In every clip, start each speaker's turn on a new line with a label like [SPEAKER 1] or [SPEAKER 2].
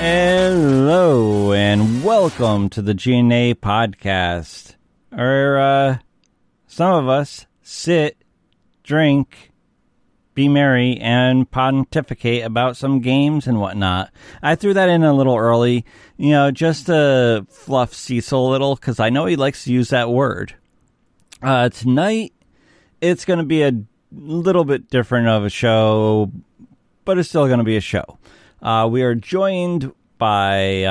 [SPEAKER 1] Hello, and welcome to the G.N.A podcast, where some of us sit, drink, be merry, and pontificate about some games and whatnot. I threw that in a little early, just to fluff Cecil a little, because I know he likes to use that word. Tonight, it's going to be a little bit different of a show, but it's still going to be a show. We are joined by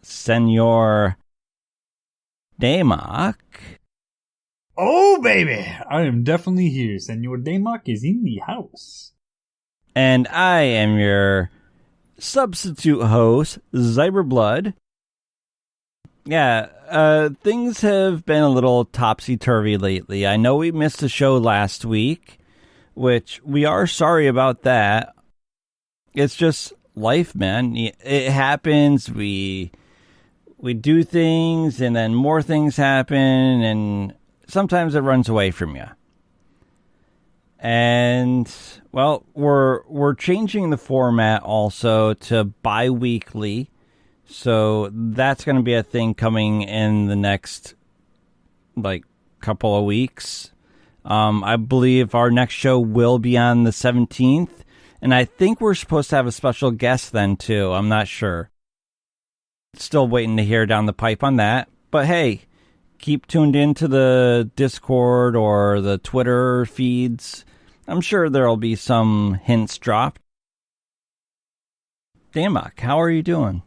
[SPEAKER 1] Senor Damok.
[SPEAKER 2] Oh, baby! I am definitely here. Senor Damok is in the house.
[SPEAKER 1] And I am your substitute host, Zyber Blood. Yeah, things have been a little topsy-turvy lately. I know we missed a show last week, which we are sorry about that. It's just life, man. It happens. We do things, and then more things happen, and sometimes it runs away from you. And, well, we're changing the format also to bi-weekly, so that's going to be a thing coming in the next, couple of weeks. I believe our next show will be on the 17th. And I think we're supposed to have a special guest then, too. I'm not sure. Still waiting to hear down the pipe on that. But hey, keep tuned into the Discord or the Twitter feeds. I'm sure there'll be some hints dropped. Damok, how are you doing?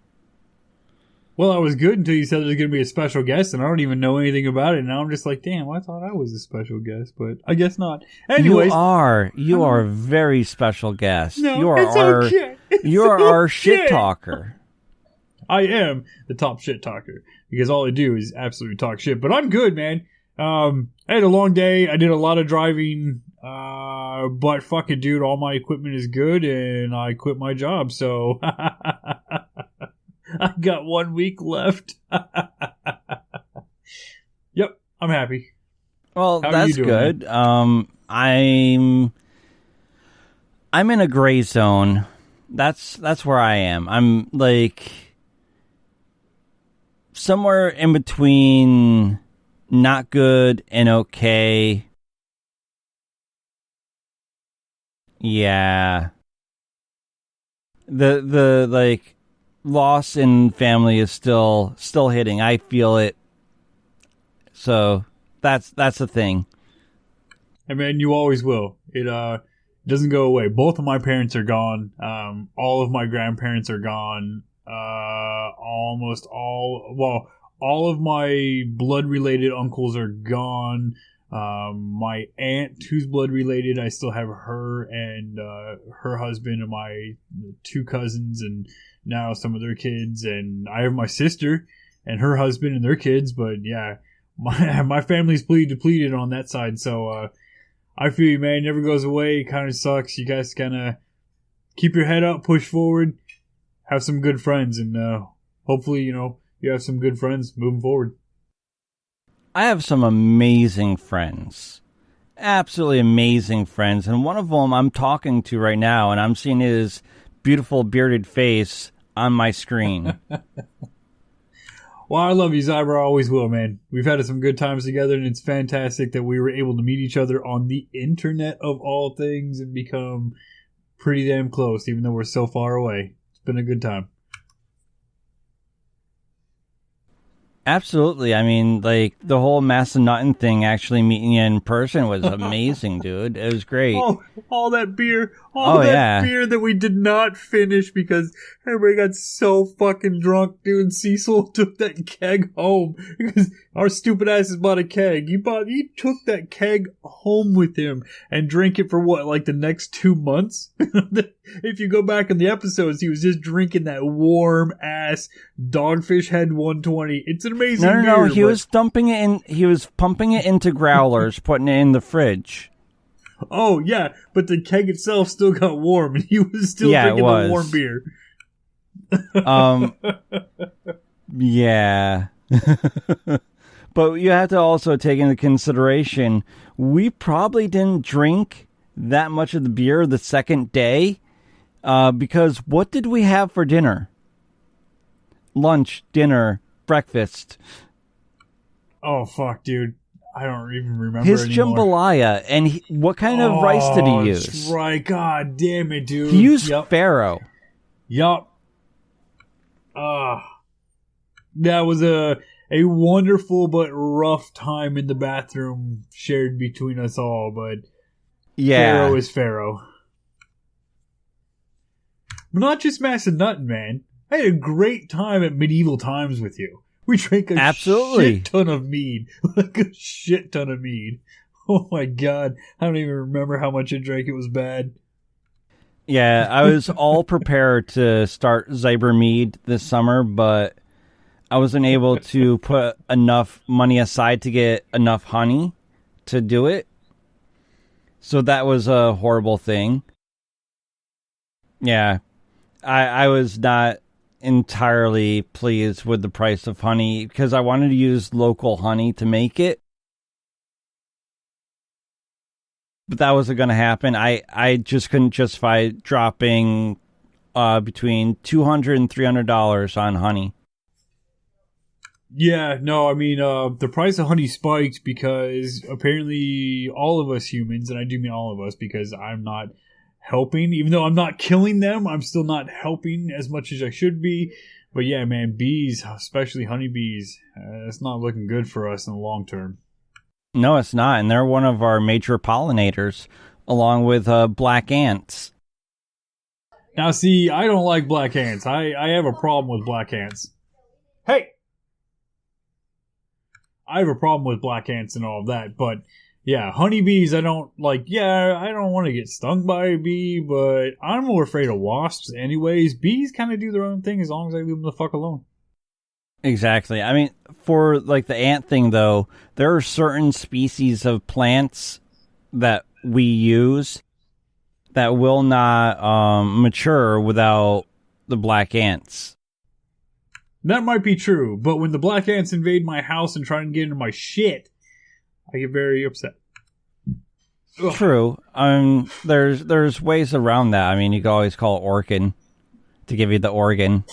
[SPEAKER 2] Well, I was good until you said there's going to be a special guest, and I don't even know anything about it. Now I'm just like, damn, I thought I was a special guest, but I guess not. Anyways,
[SPEAKER 1] you are a very special guest.
[SPEAKER 2] No,
[SPEAKER 1] you are
[SPEAKER 2] it's okay.
[SPEAKER 1] You are our shit talker.
[SPEAKER 2] I am the top shit talker because all I do is absolutely talk shit. But I'm good, man. I had a long day. I did a lot of driving, but fucking dude, all my equipment is good, and I quit my job, so. I got 1 week left. Yep, I'm happy.
[SPEAKER 1] Well,
[SPEAKER 2] How
[SPEAKER 1] that's good. I'm in a gray zone. That's where I am. I'm somewhere in between not good and okay. Yeah. The loss in family is still hitting. I feel it. So that's the thing.
[SPEAKER 2] I mean, you always will. It doesn't go away. Both of my parents are gone. All of my grandparents are gone. Almost all of my blood related uncles are gone. My aunt, who's blood related, I still have her and her husband and my two cousins and now some of their kids, and I have my sister and her husband and their kids, but yeah, my family's depleted on that side, so I feel you, man. It never goes away. It kind of sucks. You guys kind of keep your head up, push forward, have some good friends, and hopefully, you have some good friends moving forward.
[SPEAKER 1] I have some amazing friends. Absolutely amazing friends, and one of them I'm talking to right now, and I'm seeing his beautiful bearded face on my screen.
[SPEAKER 2] Well, I love you, Zyber. I always will, man. We've had some good times together, and it's fantastic that we were able to meet each other on the internet of all things and become pretty damn close, even though we're so far away. It's been a good time.
[SPEAKER 1] Absolutely. I mean, the whole Massanutten thing, actually meeting you in person was amazing, dude. It was great.
[SPEAKER 2] Oh, all that beer. Beer that we did not finish because everybody got so fucking drunk, dude. Cecil took that keg home because our stupid asses bought a keg. He took that keg home with him and drank it for the next 2 months? If you go back in the episodes, he was just drinking that warm ass Dogfish Head 120. It's an amazing beer.
[SPEAKER 1] No. He was dumping it in. He was pumping it into growlers, putting it in the fridge.
[SPEAKER 2] Oh yeah, but the keg itself still got warm, and he was still drinking the warm beer.
[SPEAKER 1] Yeah. But you have to also take into consideration, we probably didn't drink that much of the beer the second day Because what did we have for dinner? Lunch, dinner, breakfast.
[SPEAKER 2] Oh, fuck, dude. I don't even remember
[SPEAKER 1] His
[SPEAKER 2] anymore.
[SPEAKER 1] jambalaya. And what kind of rice did he use?
[SPEAKER 2] That's right. God damn it, dude.
[SPEAKER 1] He used farro.
[SPEAKER 2] Yup. That was a wonderful but rough time in the bathroom shared between us all, but
[SPEAKER 1] yeah.
[SPEAKER 2] Pharaoh is Pharaoh. But not just massive nutting, man. I had a great time at medieval times with you. We drank a shit ton of mead. Like a shit ton of mead. Oh my god. I don't even remember how much I drank. It was bad.
[SPEAKER 1] Yeah, I was all prepared to start Zyber mead this summer, but I wasn't able to put enough money aside to get enough honey to do it. So that was a horrible thing. Yeah, I was not entirely pleased with the price of honey because I wanted to use local honey to make it. But that wasn't going to happen. I just couldn't justify dropping between $200 and $300 on honey.
[SPEAKER 2] Yeah, no, I mean, the price of honey spiked because apparently all of us humans, and I do mean all of us because I'm not helping, even though I'm not killing them, I'm still not helping as much as I should be. But yeah, man, bees, especially honeybees, it's not looking good for us in the long term.
[SPEAKER 1] No, it's not, and they're one of our major pollinators, along with black ants.
[SPEAKER 2] Now, see, I don't like black ants. I have a problem with black ants. Hey! I have a problem with black ants and all of that, but yeah, honeybees, I don't like. Yeah, I don't want to get stung by a bee, but I'm more afraid of wasps anyways. Bees kind of do their own thing as long as I leave them the fuck alone.
[SPEAKER 1] Exactly. I mean, for like the ant thing, though, there are certain species of plants that we use that will not mature without the black ants.
[SPEAKER 2] That might be true, but when the black ants invade my house and try and get into my shit, I get very upset. Ugh.
[SPEAKER 1] True. There's ways around that. I mean, you can always call Orkin to give you the organ.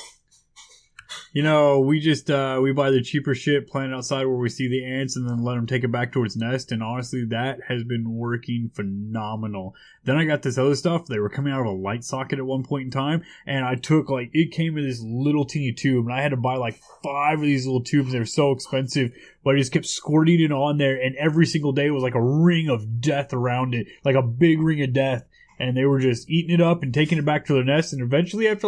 [SPEAKER 2] You know, we just we buy the cheaper shit, plant it outside where we see the ants, and then let them take it back to its nest. And honestly, that has been working phenomenal. Then I got this other stuff. They were coming out of a light socket at one point in time, and I took it came in this little teeny tube, and I had to buy like 5 of these little tubes. They were so expensive, but I just kept squirting it on there, and every single day was like a ring of death around it, like a big ring of death. And they were just eating it up and taking it back to their nest, and eventually, after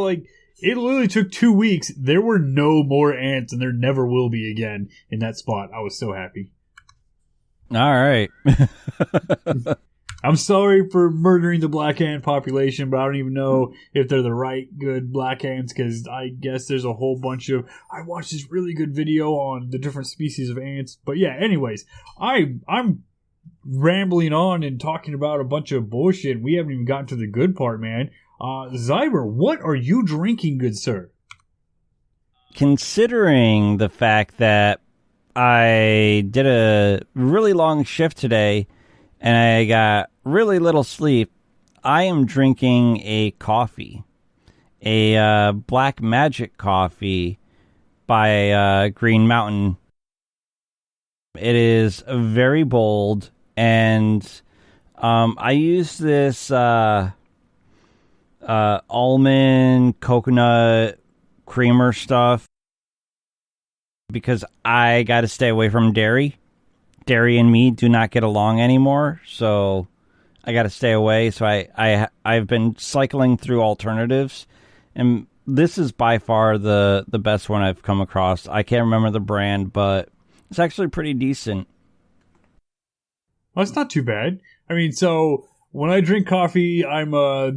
[SPEAKER 2] it literally took 2 weeks. There were no more ants, and there never will be again in that spot. I was so happy.
[SPEAKER 1] All right.
[SPEAKER 2] I'm sorry for murdering the black ant population, but I don't even know if they're the right good black ants, because I guess there's a whole bunch of... I watched this really good video on the different species of ants. But yeah, anyways, I'm rambling on and talking about a bunch of bullshit. We haven't even gotten to the good part, man. Zyber, what are you drinking, good sir?
[SPEAKER 1] Considering the fact that I did a really long shift today and I got really little sleep, I am drinking a coffee. A Black Magic coffee by Green Mountain. It is very bold, and I use this... almond coconut creamer stuff because I got to stay away from dairy. Dairy and me do not get along anymore, so I got to stay away. So I've been cycling through alternatives, and this is by far the best one I've come across. I can't remember the brand, but it's actually pretty decent.
[SPEAKER 2] Well, it's not too bad. I mean, so when I drink coffee, I'm a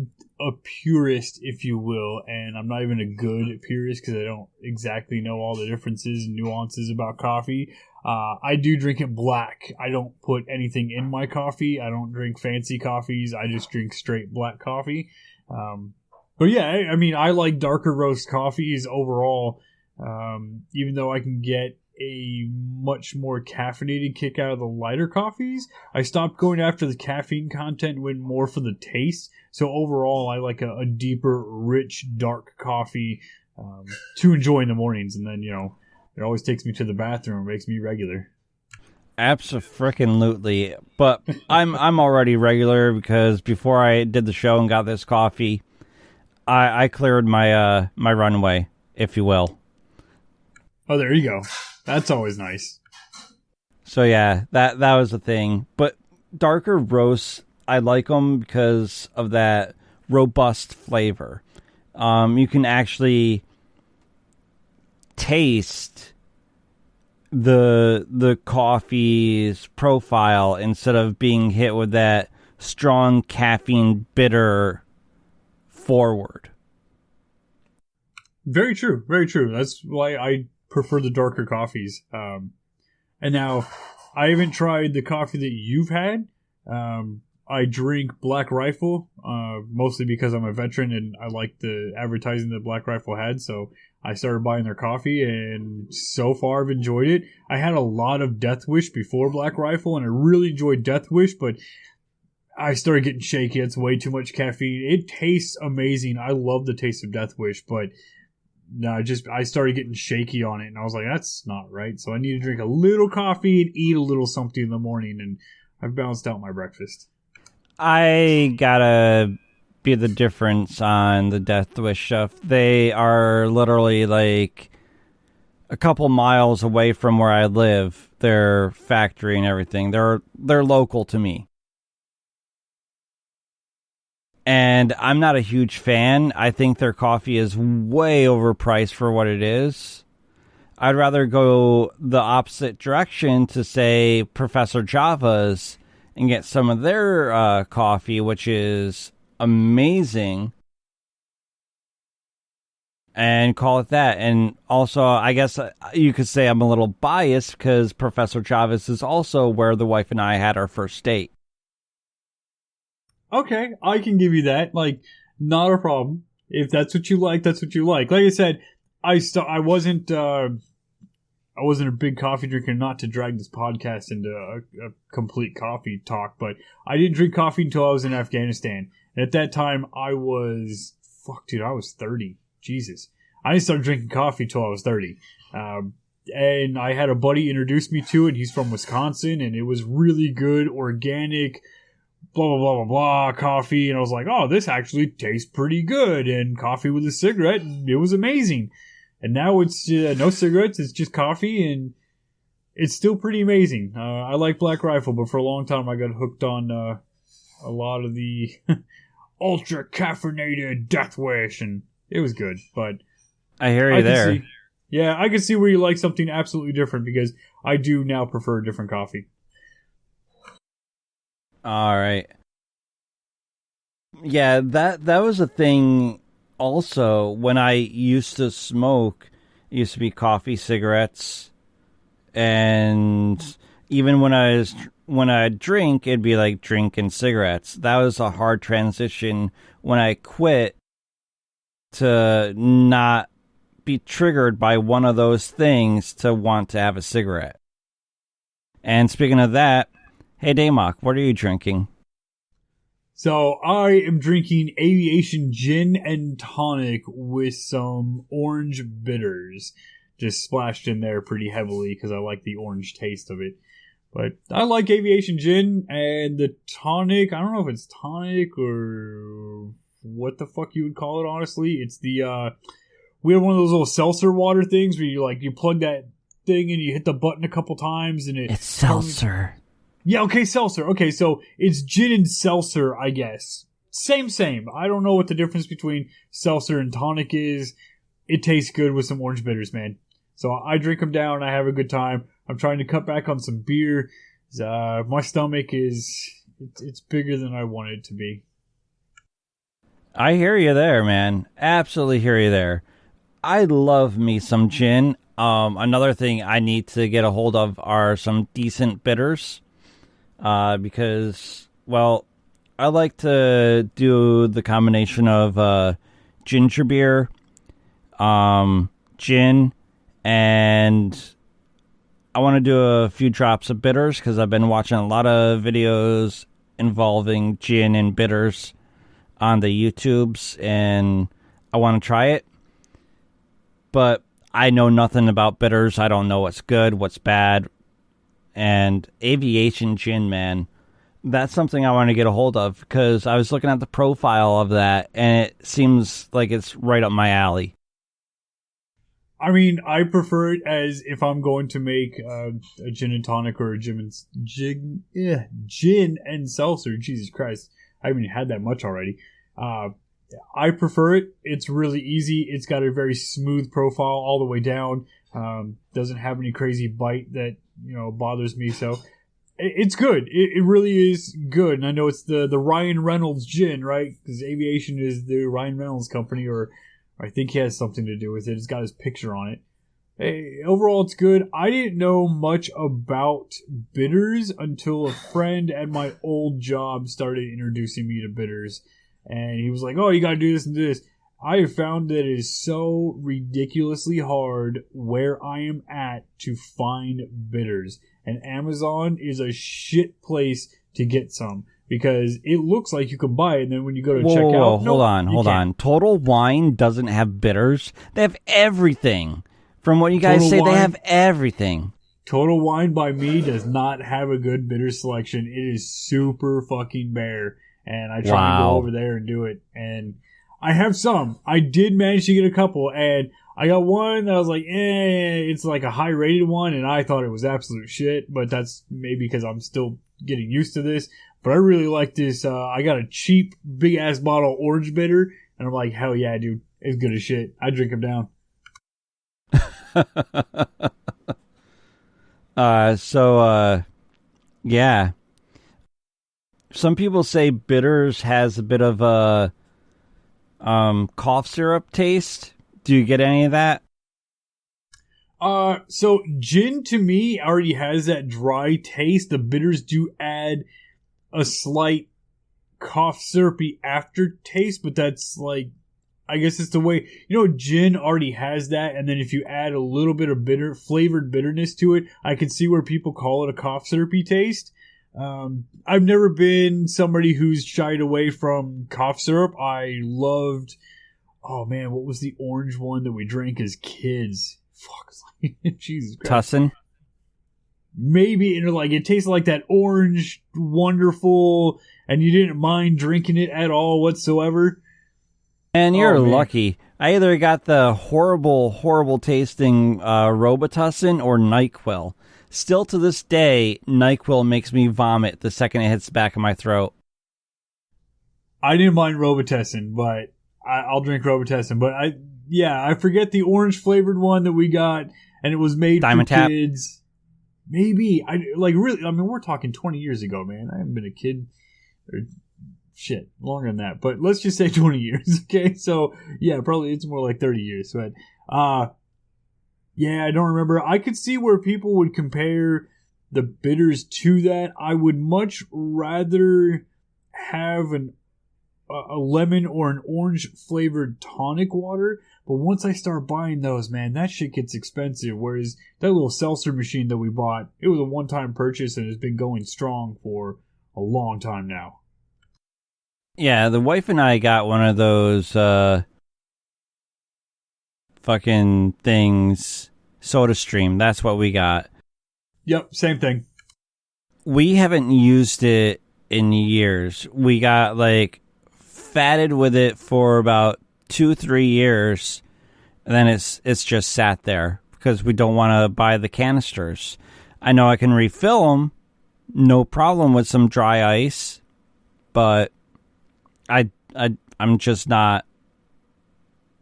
[SPEAKER 2] purist, if you will, and I'm not even a good purist because I don't exactly know all the differences and nuances about coffee. I do drink it black. I don't put anything in my coffee. I don't drink fancy coffees. I just drink straight black coffee. But yeah, I mean, I like darker roast coffees overall, even though I can get a much more caffeinated kick out of the lighter coffees. I stopped going after the caffeine content, went more for the taste. So overall, I like a deeper, rich, dark coffee to enjoy in the mornings. And then, it always takes me to the bathroom and makes me regular.
[SPEAKER 1] Abso-frickin-lutely. But I'm already regular because before I did the show and got this coffee, I cleared my my runway, if you will.
[SPEAKER 2] Oh, there you go. That's always nice.
[SPEAKER 1] So yeah, that was the thing. But darker roasts, I like them because of that robust flavor. You can actually taste the coffee's profile instead of being hit with that strong caffeine bitter forward.
[SPEAKER 2] Very true. Very true. That's why I prefer the darker coffees. And now, I haven't tried the coffee that you've had. I drink Black Rifle, mostly because I'm a veteran and I like the advertising that Black Rifle had. So I started buying their coffee, and so far I've enjoyed it. I had a lot of Death Wish before Black Rifle, and I really enjoyed Death Wish, but I started getting shaky. It's way too much caffeine. It tastes amazing. I love the taste of Death Wish, but no, I started getting shaky on it, and I was like, that's not right. So I need to drink a little coffee and eat a little something in the morning, and I've balanced out my breakfast.
[SPEAKER 1] I gotta be the difference on the Death Wish stuff. They are literally like a couple miles away from where I live. Their factory and everything. They're local to me. And I'm not a huge fan. I think their coffee is way overpriced for what it is. I'd rather go the opposite direction to, say, Professor Java's and get some of their coffee, which is amazing, and call it that. And also, I guess you could say I'm a little biased because Professor Chavez is also where the wife and I had our first date.
[SPEAKER 2] Okay, I can give you that. Like, not a problem. If that's what you like, that's what you like. Like I said, I wasn't a big coffee drinker, not to drag this podcast into a complete coffee talk, but I didn't drink coffee until I was in Afghanistan. And at that time, I was 30. Jesus. I didn't start drinking coffee until I was 30. And I had a buddy introduce me to it. He's from Wisconsin, and it was really good, organic, blah, blah, blah, blah, blah, coffee. And I was like, oh, this actually tastes pretty good. And coffee with a cigarette, it was amazing. And now it's no cigarettes, it's just coffee, and it's still pretty amazing. I like Black Rifle, but for a long time I got hooked on a lot of the ultra caffeinated Death Wish, and it was good. But
[SPEAKER 1] I hear you there.
[SPEAKER 2] I can see where you like something absolutely different, because I do now prefer different coffee.
[SPEAKER 1] All right. Yeah, that was a thing. Also, when I used to smoke, it used to be coffee, cigarettes, and even when I drink, it'd be like drink and cigarettes. That was a hard transition when I quit to not be triggered by one of those things to want to have a cigarette. And speaking of that, hey Damok, what are you drinking?
[SPEAKER 2] So I am drinking Aviation Gin and Tonic with some orange bitters. Just splashed in there pretty heavily because I like the orange taste of it. But I like Aviation Gin, and the tonic, I don't know if it's tonic or what the fuck you would call it, honestly. It's the, we have one of those little seltzer water things where you plug that thing and you hit the button a couple times and
[SPEAKER 1] it's seltzer.
[SPEAKER 2] Yeah, okay, seltzer. Okay, so it's gin and seltzer, I guess. Same. I don't know what the difference between seltzer and tonic is. It tastes good with some orange bitters, man. So I drink them down. I have a good time. I'm trying to cut back on some beer. My stomach it's bigger than I want it to be.
[SPEAKER 1] I hear you there, man. Absolutely hear you there. I love me some gin. Another thing I need to get a hold of are some decent bitters. Because, well, I like to do the combination of ginger beer, gin, and I want to do a few drops of bitters because I've been watching a lot of videos involving gin and bitters on the YouTubes, and I want to try it. But I know nothing about bitters. I don't know what's good, what's bad. And aviation gin, man, that's something I want to get a hold of because I was looking at the profile of that, and it seems like it's right up my alley.
[SPEAKER 2] I mean, I prefer it as if I'm going to make a gin and tonic or a gin and seltzer. Jesus Christ, I haven't had that much already. I prefer it. It's really easy. It's got a very smooth profile all the way down. Doesn't have any crazy bite that bothers me. So it's good. It really is good. And I know it's the Ryan Reynolds gin, right? Because Aviation is the Ryan Reynolds company, or I think he has something to do with it. It's got his picture on it. Hey, overall, it's good. I didn't know much about bitters until a friend at my old job started introducing me to bitters. And he was like, oh, you got to do this and do this. I have found that it is so ridiculously hard where I am at to find bitters. And Amazon is a shit place to get some. Because it looks like you can buy it, and then when you go to check out...
[SPEAKER 1] Hold on. Total Wine doesn't have bitters. They have everything. From what you guys say, they have everything.
[SPEAKER 2] Total Wine by me does not have a good bitter selection. It is super fucking bare. And I try to go over there and do it. And I have some. I did manage to get a couple, and I got one that I was like, it's like a high rated one, and I thought it was absolute shit, but that's maybe because I'm still getting used to this. But I really like this. I got a cheap, big-ass bottle orange bitter, and I'm like, hell yeah, dude. It's good as shit. I drink them down.
[SPEAKER 1] Yeah. Some people say bitters has a bit of a cough syrup taste. Do you get any of that?
[SPEAKER 2] So gin to me already has that dry taste. The bitters do add a slight cough syrupy aftertaste, but that's like, I guess it's the way, gin already has that, and then if you add a little bit of flavored bitterness to it, I can see where people call it a cough syrupy taste. I've never been somebody who's shied away from cough syrup. I loved, oh man, what was the orange one that we drank as kids? Fuck, Jesus Christ.
[SPEAKER 1] Tussin?
[SPEAKER 2] Maybe, it tasted like that orange, wonderful, and you didn't mind drinking it at all whatsoever.
[SPEAKER 1] And you're lucky. I either got the horrible tasting Robitussin or NyQuil. Still to this day, NyQuil makes me vomit the second it hits the back of my throat.
[SPEAKER 2] I didn't mind Robitussin, but I'll drink Robitussin. But I forget the orange flavored one that we got, and it was made
[SPEAKER 1] Diamond
[SPEAKER 2] for
[SPEAKER 1] Tap.
[SPEAKER 2] Kids. Maybe really. I mean, we're talking 20 years ago, man. I haven't been a kid, or shit, longer than that. But let's just say 20 years, okay? So yeah, probably it's more like 30 years. But yeah, I don't remember. I could see where people would compare the bitters to that. I would much rather have a lemon or an orange flavored tonic water. But once I start buying those, man, that shit gets expensive. Whereas that little seltzer machine that we bought, it was a one-time purchase and has been going strong for a long time now.
[SPEAKER 1] Yeah, the wife and I got one of those fucking things, SodaStream. That's what we got.
[SPEAKER 2] Yep, same thing.
[SPEAKER 1] We haven't used it in years. We got fatted with it for about 2-3 years, and then it's just sat there because we don't want to buy the canisters. I know I can refill them, no problem with some dry ice, but I'm just not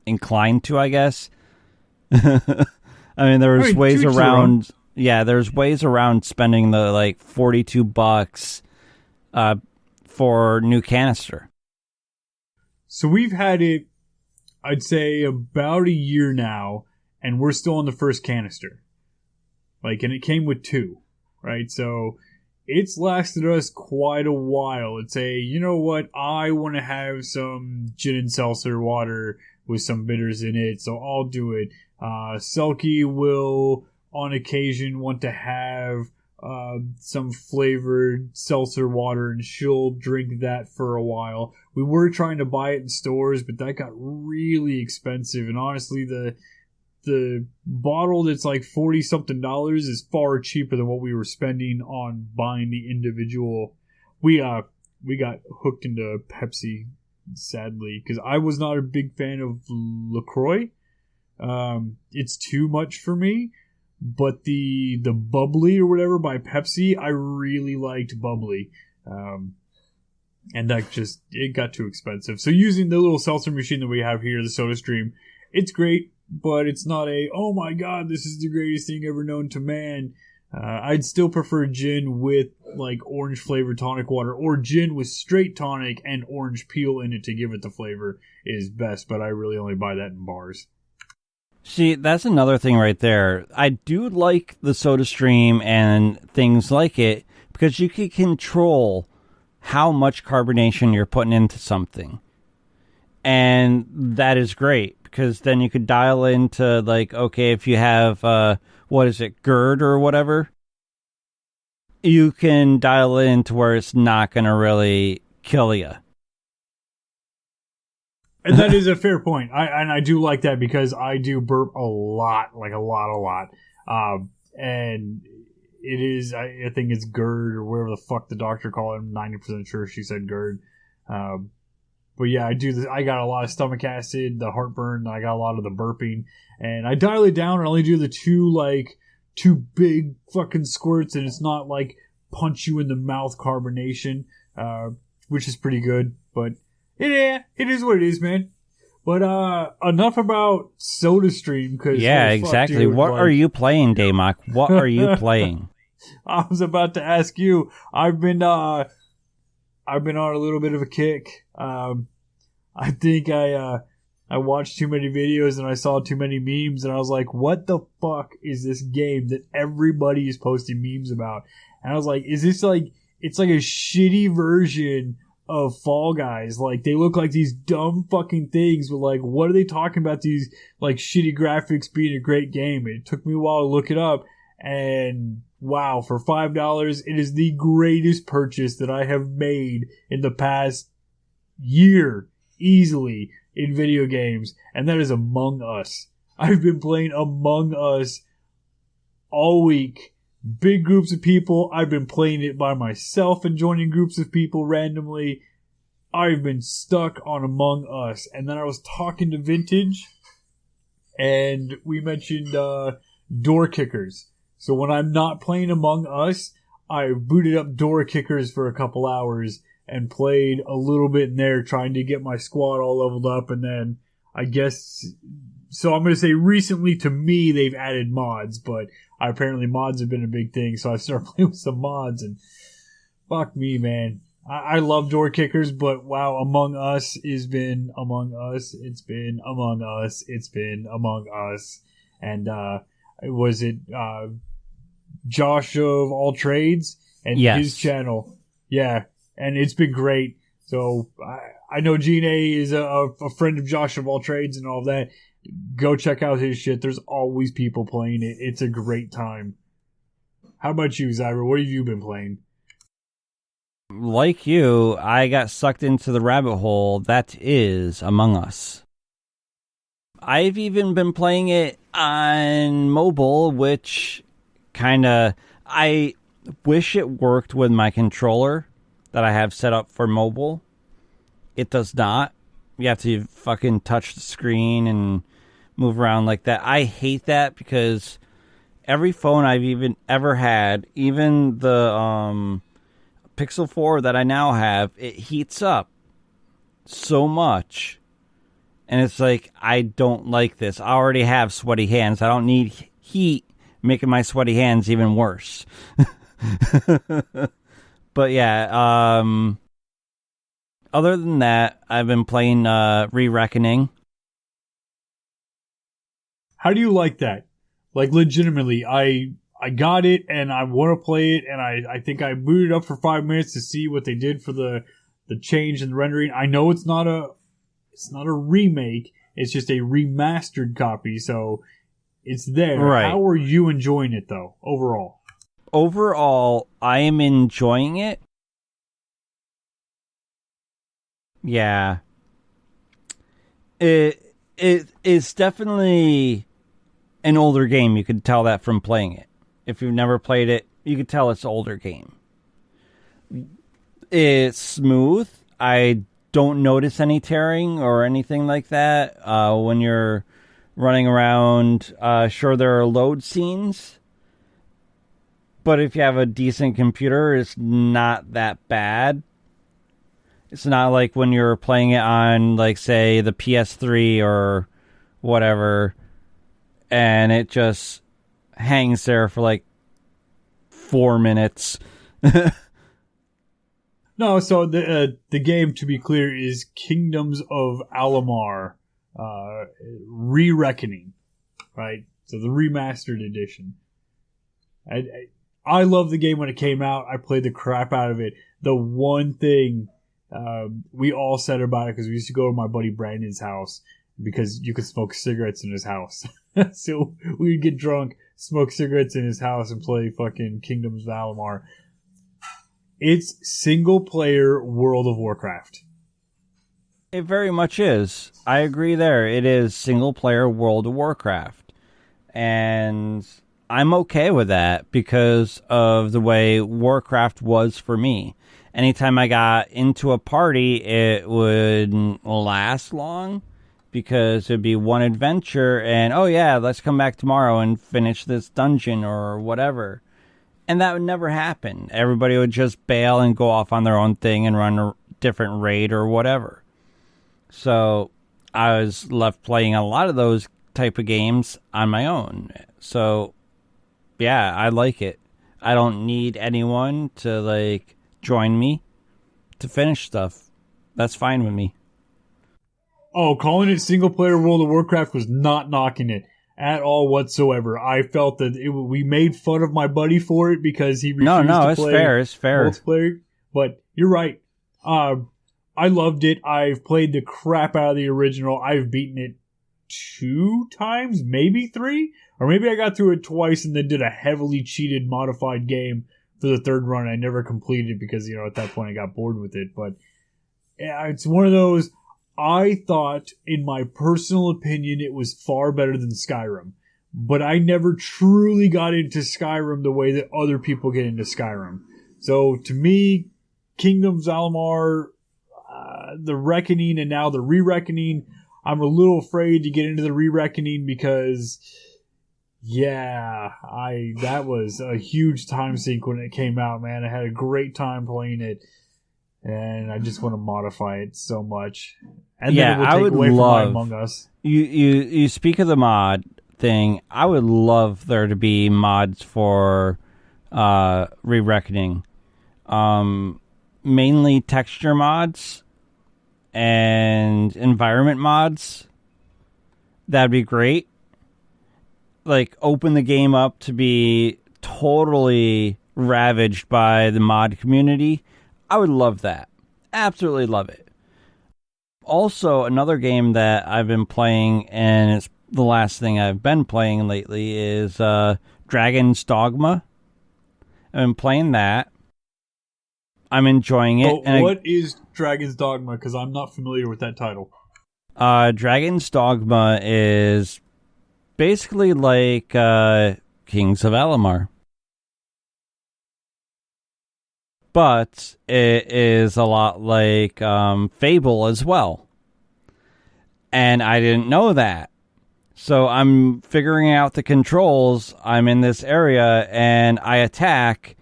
[SPEAKER 1] inclined to, I guess. I mean, there's ways around. Yeah, there's ways around spending the $42 for new canister.
[SPEAKER 2] So we've had it, I'd say, about a year now, and we're still on the first canister. And it came with 2, right? So it's lasted us quite a while. It's you know what? I want to have some gin and seltzer water with some bitters in it, so I'll do it. Selkie will on occasion want to have some flavored seltzer water, and she'll drink that for a while. We were trying to buy it in stores, but that got really expensive. And honestly, the bottle that's like $40 something is far cheaper than what we were spending on buying the individual. We got hooked into Pepsi, sadly, because I was not a big fan of LaCroix. It's too much for me. But the bubbly or whatever by Pepsi, I really liked bubbly. And that it got too expensive. So using the little seltzer machine that we have here, the SodaStream, it's great, but it's not oh my god, this is the greatest thing ever known to man. I'd still prefer gin with like orange flavored tonic water, or gin with straight tonic and orange peel in it to give it the flavor is best, but I really only buy that in bars.
[SPEAKER 1] See, that's another thing right there. I do like the SodaStream and things like it because you can control how much carbonation you're putting into something. And that is great because then you could dial into, like, okay, if you have, GERD or whatever, you can dial in to where it's not going to really kill you.
[SPEAKER 2] And that is a fair point. I do like that because I do burp a lot, like a lot. And it is, I think it's GERD or whatever the fuck the doctor called it. I'm 90% sure she said GERD. But yeah, I do this. I got a lot of stomach acid, the heartburn. I got a lot of the burping, and I dial it down and only do the two big fucking squirts, and it's not like punch you in the mouth carbonation, which is pretty good. But yeah, it is what it is, man. But enough about SodaStream.
[SPEAKER 1] Yeah, exactly. Dude, what are you playing, Damok? What are you playing?
[SPEAKER 2] I was about to ask you. I've been on a little bit of a kick. I think I watched too many videos and I saw too many memes, and I was like, what the fuck is this game that everybody is posting memes about? And I was like, is this like, it's like a shitty version of Fall Guys? Like, they look like these dumb fucking things, but like, what are they talking about these like shitty graphics being a great game? It took me a while to look it up, and wow, for $5, it is the greatest purchase that I have made in the past year, easily, in video games, and that is Among Us. I've been playing Among Us all week. Big groups of people. I've been playing it by myself and joining groups of people randomly. I've been stuck on Among Us. And then I was talking to Vintage, and we mentioned door kickers. So when I'm not playing Among Us, I booted up door kickers for a couple hours and played a little bit in there, trying to get my squad all leveled up. And then I guess, so I'm going to say recently to me, they've added mods, but apparently mods have been a big thing. So I started playing with some mods, and fuck me, man. I love door kickers, but wow, Among Us has been Among Us. It's been Among Us. It's been Among Us. And, was it, Josh of All Trades and his channel? Yeah. And it's been great. So I know G.N.A is a friend of Josh of All Trades and all that. Go check out his shit. There's always people playing it. It's a great time. How about you, Zyber? What have you been playing?
[SPEAKER 1] Like you, I got sucked into the rabbit hole that is Among Us. I've even been playing it on mobile, which I wish it worked with my controller that I have set up for mobile. It does not. You have to fucking touch the screen and move around like that. I hate that because every phone I've ever had, even the Pixel 4 that I now have, it heats up so much. And it's like, I don't like this. I already have sweaty hands. I don't need heat making my sweaty hands even worse. But yeah, other than that, I've been playing Re-Reckoning.
[SPEAKER 2] How do you like that? Like, legitimately, I got it and I want to play it, and I think I booted up for 5 minutes to see what they did for the change in the rendering. I know it's not a remake, it's just a remastered copy, so It's there.
[SPEAKER 1] Right.
[SPEAKER 2] How are you enjoying it, though, overall?
[SPEAKER 1] Overall, I am enjoying it. Yeah. It's definitely an older game. You could tell that from playing it. If you've never played it, you could tell it's an older game. It's smooth. I don't notice any tearing or anything like that when you're running around. Sure, there are load scenes, but if you have a decent computer, it's not that bad. It's not like when you're playing it on, like, say, the PS3 or whatever, and it just hangs there for like 4 minutes.
[SPEAKER 2] No, so the game, to be clear, is Kingdoms of Alamar Re-Reckoning, right? So the remastered edition. I love the game when it came out. I played the crap out of it. The one thing we all said about it, because we used to go to my buddy Brandon's house because you could smoke cigarettes in his house. So we'd get drunk, smoke cigarettes in his house, and play fucking Kingdoms of Alamar. It's single-player World of Warcraft.
[SPEAKER 1] It very much is. I agree there. It is single-player World of Warcraft. And I'm okay with that because of the way Warcraft was for me. Anytime I got into a party, it wouldn't last long because it'd be one adventure and, oh yeah, let's come back tomorrow and finish this dungeon or whatever. And that would never happen. Everybody would just bail and go off on their own thing and run a different raid or whatever. So I was left playing a lot of those type of games on my own. So yeah, I like it. I don't need anyone to like join me to finish stuff. That's fine with me.
[SPEAKER 2] Oh, calling it single player World of Warcraft was not knocking it at all whatsoever. I felt that we made fun of my buddy for it because he refused to play
[SPEAKER 1] it's fair.
[SPEAKER 2] multiplayer. But you're right. I loved it. I've played the crap out of the original. I've beaten it 2 times, maybe 3, or maybe I got through it twice and then did a heavily cheated modified game for the 3rd run. I never completed it because, at that point I got bored with it. But yeah, it's one of those. I thought, in my personal opinion, it was far better than Skyrim. But I never truly got into Skyrim the way that other people get into Skyrim. So, to me, Kingdoms Alamar, the Reckoning, and now the Re-Reckoning, I'm a little afraid to get into the Re-Reckoning because, yeah, that was a huge time sink when it came out, man. I had a great time playing it. And I just want to modify it so much. And
[SPEAKER 1] yeah,
[SPEAKER 2] then it would take away from my Among Us.
[SPEAKER 1] You speak of the mod thing. I would love there to be mods for Re-Reckoning. Mainly texture mods and environment mods. That'd be great. Like, open the game up to be totally ravaged by the mod community. I would love that. Absolutely love it. Also, another game that I've been playing, and it's the last thing I've been playing lately, is Dragon's Dogma. I've been playing that. I'm enjoying it.
[SPEAKER 2] But what is Dragon's Dogma? Because I'm not familiar with that title.
[SPEAKER 1] Dragon's Dogma is basically like Kings of Alamar. But it is a lot like Fable as well. And I didn't know that. So I'm figuring out the controls. I'm in this area and I attack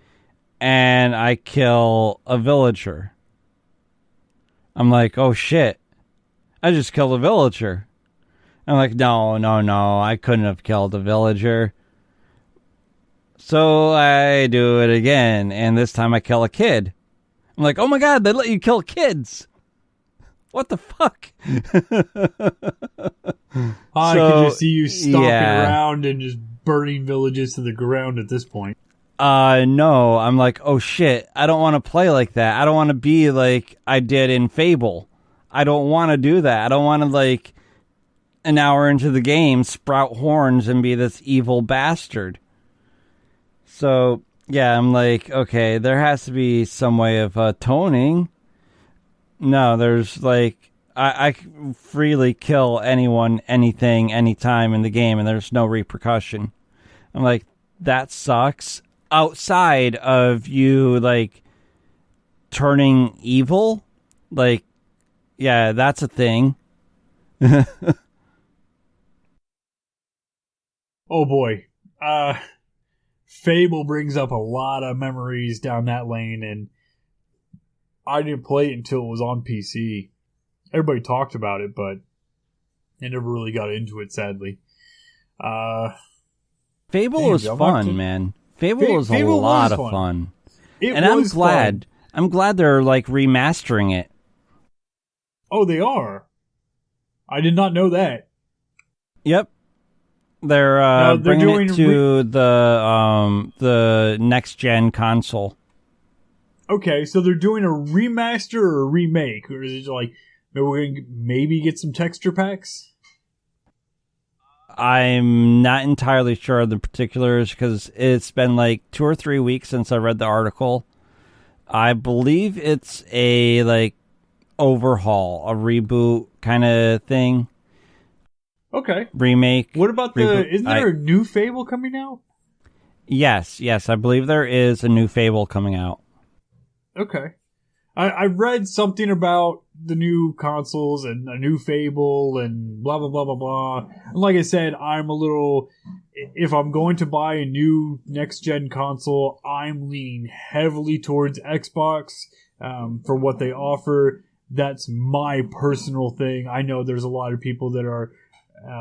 [SPEAKER 1] and I kill a villager. I'm like, oh shit. I just killed a villager. I'm like, no, I couldn't have killed a villager. So I do it again, and this time I kill a kid. I'm like, oh my god, they let you kill kids. What the fuck?
[SPEAKER 2] I can just see you stomping around and just burning villages to the ground at this point.
[SPEAKER 1] No, I'm like, oh shit, I don't want to play like that. I don't want to be like I did in Fable. I don't want to do that. I don't want to an hour into the game, sprout horns and be this evil bastard. So, yeah, I'm like, okay, there has to be some way of toning. No, there's like, I can freely kill anyone, anything, anytime in the game, and there's no repercussion. I'm like, that sucks. Outside of you, like, turning evil, like, yeah, that's a thing.
[SPEAKER 2] Oh boy. Fable brings up a lot of memories down that lane, and I didn't play it until it was on PC. Everybody talked about it, but I never really got into it, sadly.
[SPEAKER 1] Fable was fun, man. Fable was a lot of fun. And I'm glad they're like remastering it.
[SPEAKER 2] Oh, they are? I did not know that.
[SPEAKER 1] Yep. They're bringing it to the next gen console.
[SPEAKER 2] Okay, so they're doing a remaster or a remake, or is it like we're gonna maybe get some texture packs?
[SPEAKER 1] I'm not entirely sure of the particulars because it's been like 2 or 3 weeks since I read the article. I believe it's a like overhaul, a reboot kind of thing.
[SPEAKER 2] Okay.
[SPEAKER 1] Remake.
[SPEAKER 2] What about isn't there a new Fable coming out?
[SPEAKER 1] Yes, I believe there is a new Fable coming out.
[SPEAKER 2] Okay. I read something about the new consoles and a new Fable and blah, blah, blah, blah, blah. And like I said, if I'm going to buy a new next-gen console, I'm leaning heavily towards Xbox for what they offer. That's my personal thing. I know there's a lot of people that are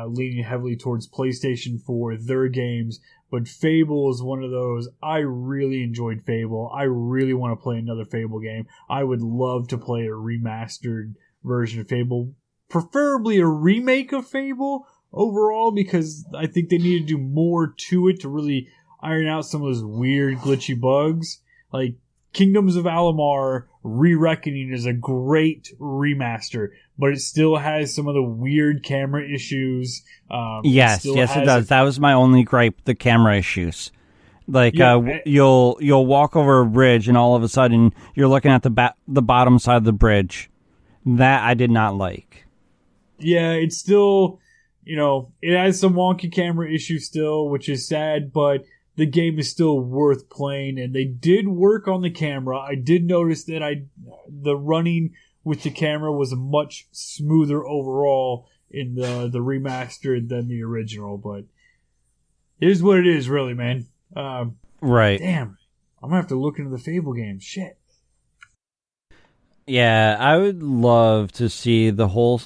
[SPEAKER 2] leaning heavily towards PlayStation for their games, but Fable is one of those. I really enjoyed Fable. I really want to play another Fable game. I would love to play a remastered version of Fable, preferably a remake of Fable overall, because I think they need to do more to it to really iron out some of those weird glitchy bugs. Like Kingdoms of Alamar Re-Reckoning is a great remaster, but it still has some of the weird camera issues.
[SPEAKER 1] Yes, it does. That was my only gripe, the camera issues. Like, you'll walk over a bridge, and all of a sudden, you're looking at the bottom side of the bridge. That I did not like.
[SPEAKER 2] Yeah, it's still, it has some wonky camera issues still, which is sad, but the game is still worth playing, and they did work on the camera. I did notice that the running with the camera was much smoother overall in the remastered than the original, but it is what it is, really, man.
[SPEAKER 1] Right.
[SPEAKER 2] Damn. I'm gonna have to look into the Fable game. Shit.
[SPEAKER 1] Yeah, I would love to see the whole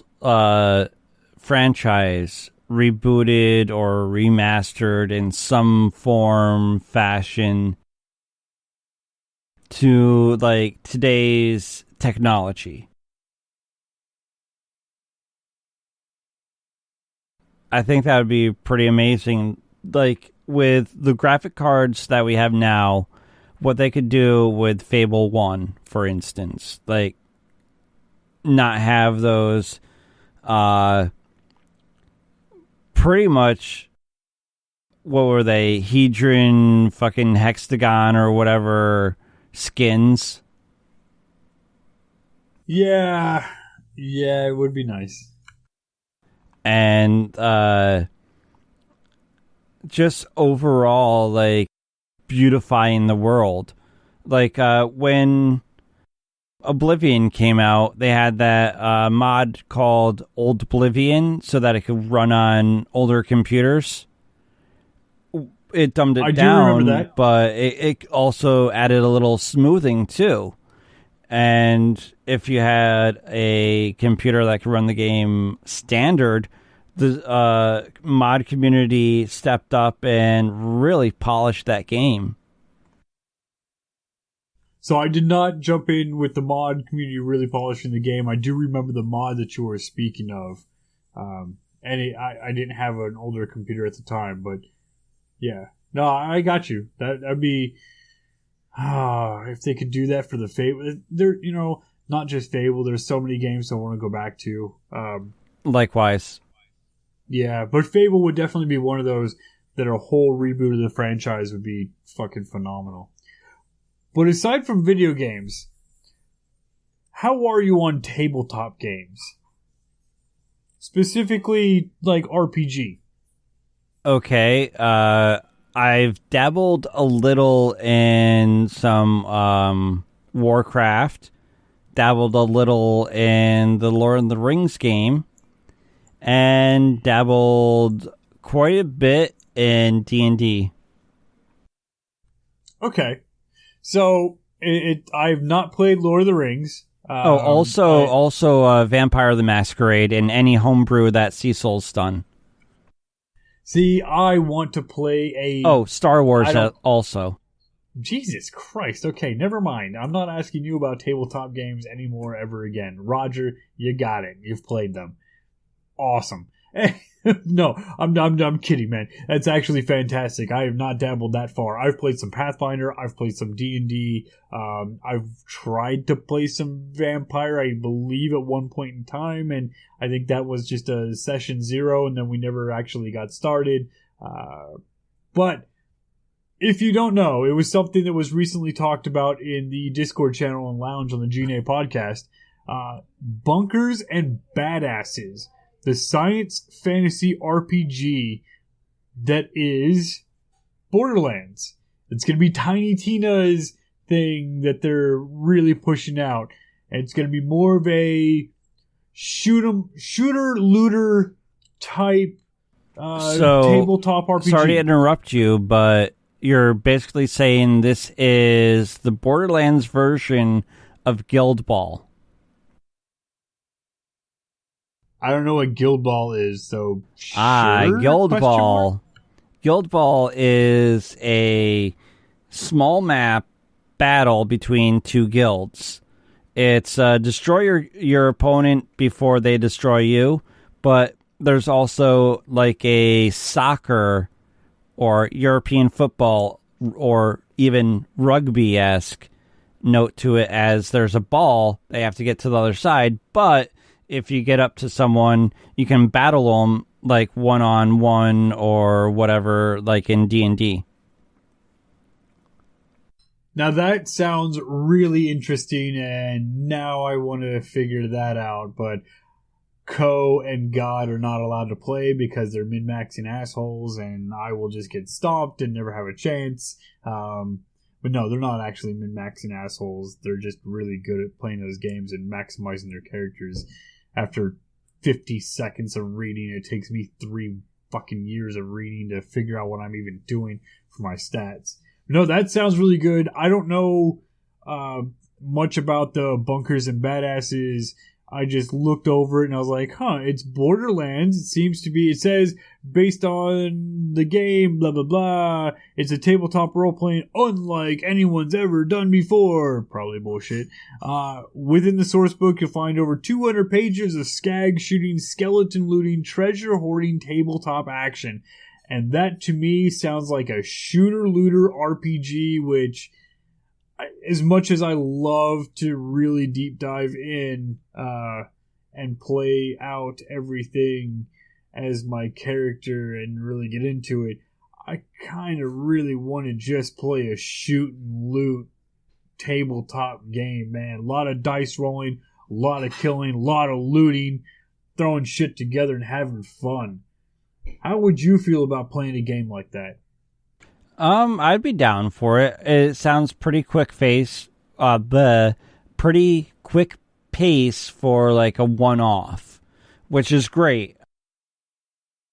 [SPEAKER 1] franchise rebooted or remastered in some form, fashion to like today's technology. I think that would be pretty amazing. Like with the graphic cards that we have now, what they could do with Fable 1, for instance. Like not have those pretty much, what were they? Hedron, fucking hexagon or whatever skins.
[SPEAKER 2] Yeah, it would be nice.
[SPEAKER 1] And just overall, like, beautifying the world. Like, when Oblivion came out, they had that mod called Old Oblivion so that it could run on older computers. It dumbed it down, but it also added a little smoothing too. And if you had a computer that could run the game standard, the mod community stepped up and really polished that game.
[SPEAKER 2] So I did not jump in with the mod community really polishing the game. I do remember the mod that you were speaking of. I didn't have an older computer at the time, but yeah. No, I got you. That'd be... if they could do that for the Fable... There, not just Fable, there's so many games I want to go back to.
[SPEAKER 1] Likewise.
[SPEAKER 2] Yeah, but Fable would definitely be one of those that a whole reboot of the franchise would be fucking phenomenal. But aside from video games, how are you on tabletop games? Specifically, like RPG.
[SPEAKER 1] Okay, I've dabbled a little in some Warcraft, dabbled a little in the Lord of the Rings game, and dabbled quite a bit in D&D.
[SPEAKER 2] Okay. So, I've not played Lord of the Rings.
[SPEAKER 1] Also Vampire the Masquerade and any homebrew that Cecil's done.
[SPEAKER 2] See, I want to play a...
[SPEAKER 1] Oh, Star Wars also.
[SPEAKER 2] Jesus Christ. Okay, never mind. I'm not asking you about tabletop games anymore ever again. Roger, you got it. You've played them. Awesome. No, I'm kidding, man. That's actually fantastic. I have not dabbled that far. I've played some Pathfinder. I've played some D&D. I've tried to play some Vampire, I believe, at one point in time, and I think that was just a session 0, and then we never actually got started. But if you don't know, it was something that was recently talked about in the Discord channel and lounge on the G.N.A podcast. Bunkers and Badasses. The science fantasy RPG that is Borderlands. It's going to be Tiny Tina's thing that they're really pushing out. And it's going to be more of a shooter-looter type tabletop RPG.
[SPEAKER 1] Sorry to interrupt you, but you're basically saying this is the Borderlands version of Guild Ball.
[SPEAKER 2] I don't know what Guild Ball is, so sure?
[SPEAKER 1] Guild Ball. Guild Ball is a small map battle between two guilds. It's destroy your opponent before they destroy you, but there's also like a soccer or European football or even rugby-esque note to it, as there's a ball they have to get to the other side, but if you get up to someone, you can battle them like one-on-one or whatever, like in D&D.
[SPEAKER 2] Now that sounds really interesting, and now I want to figure that out, but Co and God are not allowed to play because they're min-maxing assholes, and I will just get stomped and never have a chance. But no, they're not actually min-maxing assholes. They're just really good at playing those games and maximizing their characters. After 50 seconds of reading, it takes me 3 fucking years of reading to figure out what I'm even doing for my stats. No, that sounds really good. I don't know much about the Bunkers and Badasses. I just looked over it and I was like, it's Borderlands. It says, based on the game, blah, blah, blah. It's a tabletop role-playing unlike anyone's ever done before. Probably bullshit. Within the source book, you'll find over 200 pages of skag shooting, skeleton looting, treasure hoarding tabletop action. And that, to me, sounds like a shooter-looter RPG, which, as much as I love to really deep dive in and play out everything as my character and really get into it, I kind of really want to just play a shoot and loot tabletop game, man. A lot of dice rolling, a lot of killing, a lot of looting, throwing shit together and having fun. How would you feel about playing a game like that?
[SPEAKER 1] I'd be down for it. It sounds pretty quick pretty quick pace for like a one-off, which is great.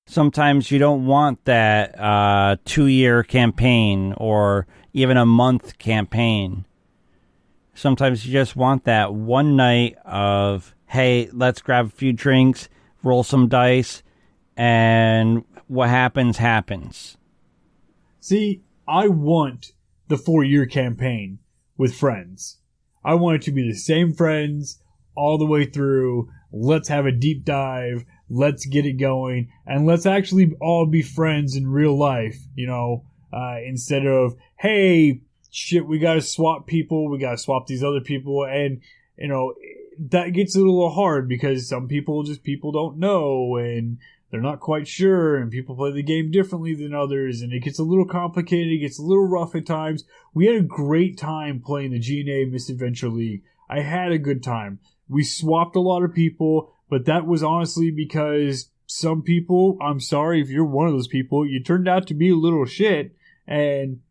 [SPEAKER 1] Sometimes you don't want that 2-year campaign or even a month campaign. Sometimes you just want that one night of, hey, let's grab a few drinks, roll some dice, and what happens, happens.
[SPEAKER 2] See, I want the 4-year campaign with friends. I want it to be the same friends all the way through. Let's have a deep dive. Let's get it going. And let's actually all be friends in real life, instead of, hey, shit, we got to swap people. We got to swap these other people. And, that gets a little hard because some people don't know and they're not quite sure, and people play the game differently than others, and it gets a little complicated, it gets a little rough at times. We had a great time playing the G.N.A. Misadventure League. I had a good time. We swapped a lot of people, but that was honestly because some people, I'm sorry if you're one of those people, you turned out to be a little shit and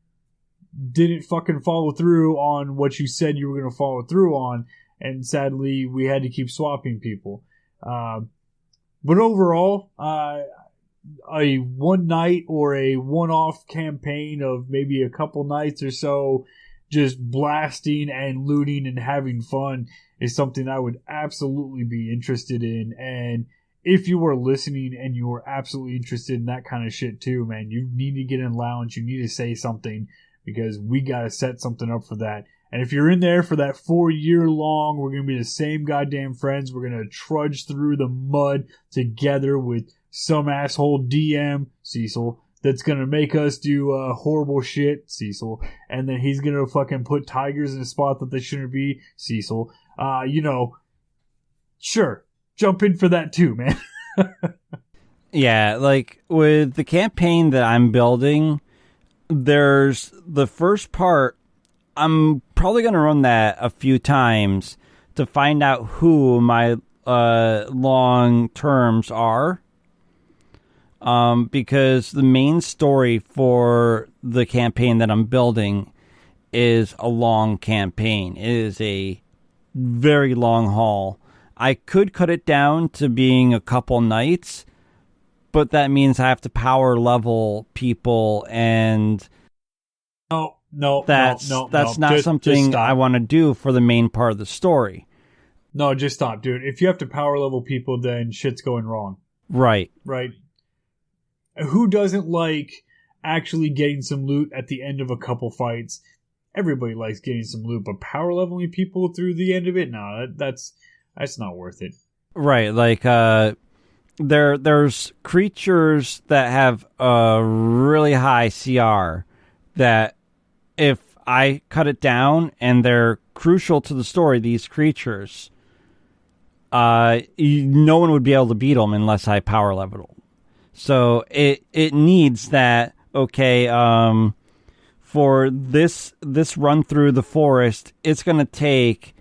[SPEAKER 2] didn't fucking follow through on what you said you were going to follow through on, and sadly we had to keep swapping people. But overall, a one night or a one-off campaign of maybe a couple nights or so just blasting and looting and having fun is something I would absolutely be interested in. And if you are listening and you are absolutely interested in that kind of shit too, man, you need to get in lounge. You need to say something because we got to set something up for that. And if you're in there for that 4-year long, we're going to be the same goddamn friends. We're going to trudge through the mud together with some asshole DM, Cecil, that's going to make us do horrible shit, Cecil. And then he's going to fucking put tigers in a spot that they shouldn't be, Cecil. Sure. Jump in for that too, man.
[SPEAKER 1] Yeah, like with the campaign that I'm building, there's the first part. I'm probably going to run that a few times to find out who my long terms are. Because the main story for the campaign that I'm building is a long campaign. It is a very long haul. I could cut it down to being a couple nights, but that means I have to power level people, and that's not something I want to do for the main part of the story.
[SPEAKER 2] No, just stop, dude. If you have to power level people, then shit's going wrong.
[SPEAKER 1] Right.
[SPEAKER 2] Who doesn't like actually getting some loot at the end of a couple fights? Everybody likes getting some loot, but power leveling people through the end of it? No, that's not worth it.
[SPEAKER 1] Right, like there's creatures that have a really high CR that if I cut it down and they're crucial to the story, these creatures, no one would be able to beat them unless I power level them. So it needs that, okay, for this run through the forest, it's going to take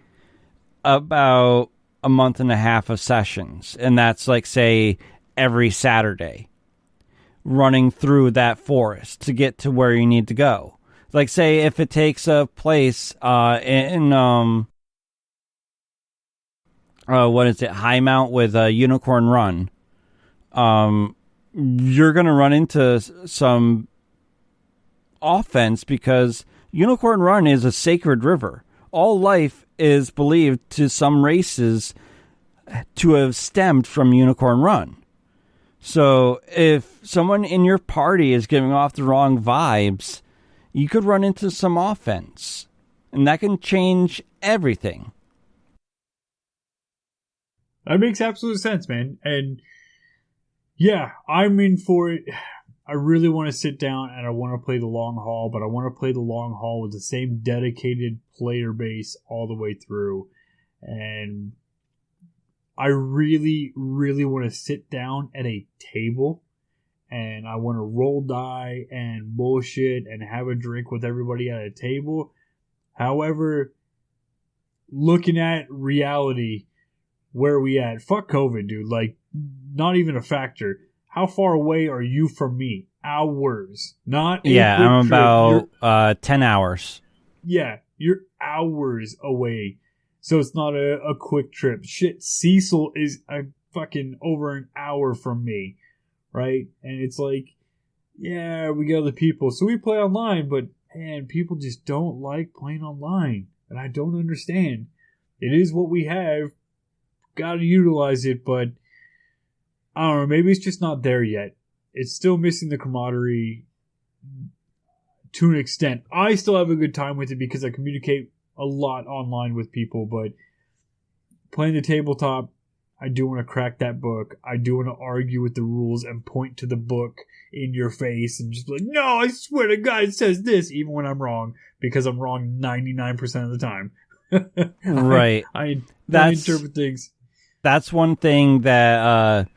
[SPEAKER 1] about a month and a half of sessions. And that's like, say, every Saturday running through that forest to get to where you need to go. Like, say, if it takes a place in what is it, High Mount with Unicorn Run, you're going to run into some offense because Unicorn Run is a sacred river. All life is believed to some races to have stemmed from Unicorn Run. So if someone in your party is giving off the wrong vibes, you could run into some offense, and that can change everything.
[SPEAKER 2] That makes absolute sense, man. And yeah, I'm in for it. I really want to sit down and I want to play the long haul, but I want to play the long haul with the same dedicated player base all the way through. And I really, really want to sit down at a table and I want to roll die and bullshit and have a drink with everybody at a table. However, looking at reality, where are we at? Fuck COVID, dude. Like, not even a factor. How far away are you from me? Hours. Not a
[SPEAKER 1] Yeah,
[SPEAKER 2] quick
[SPEAKER 1] I'm
[SPEAKER 2] trip.
[SPEAKER 1] about 10 hours.
[SPEAKER 2] Yeah, you're hours away. So it's not a quick trip. Shit, Cecil is a fucking over an hour from me. Right? And it's like, yeah, we got other people. So we play online, but man, people just don't like playing online. And I don't understand. It is what we have. Got to utilize it, but I don't know. Maybe it's just not there yet. It's still missing the camaraderie to an extent. I still have a good time with it because I communicate a lot online with people, but playing the tabletop, I do want to crack that book. I do want to argue with the rules and point to the book in your face and just be like, no, I swear to God it says this, even when I'm wrong, because I'm wrong 99% of the time.
[SPEAKER 1] Right.
[SPEAKER 2] I
[SPEAKER 1] That's
[SPEAKER 2] interpret things.
[SPEAKER 1] that's one thing that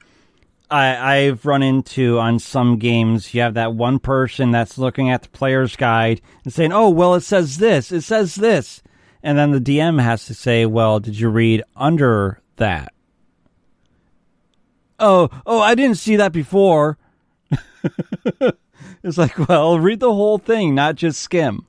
[SPEAKER 1] I've run into on some games. You have that one person that's looking at the player's guide and saying, "Oh, well, it says this. It says this," and then the DM has to say, "Well, did you read under that?" Oh, I didn't see that before. It's like, well, read the whole thing, not just skim.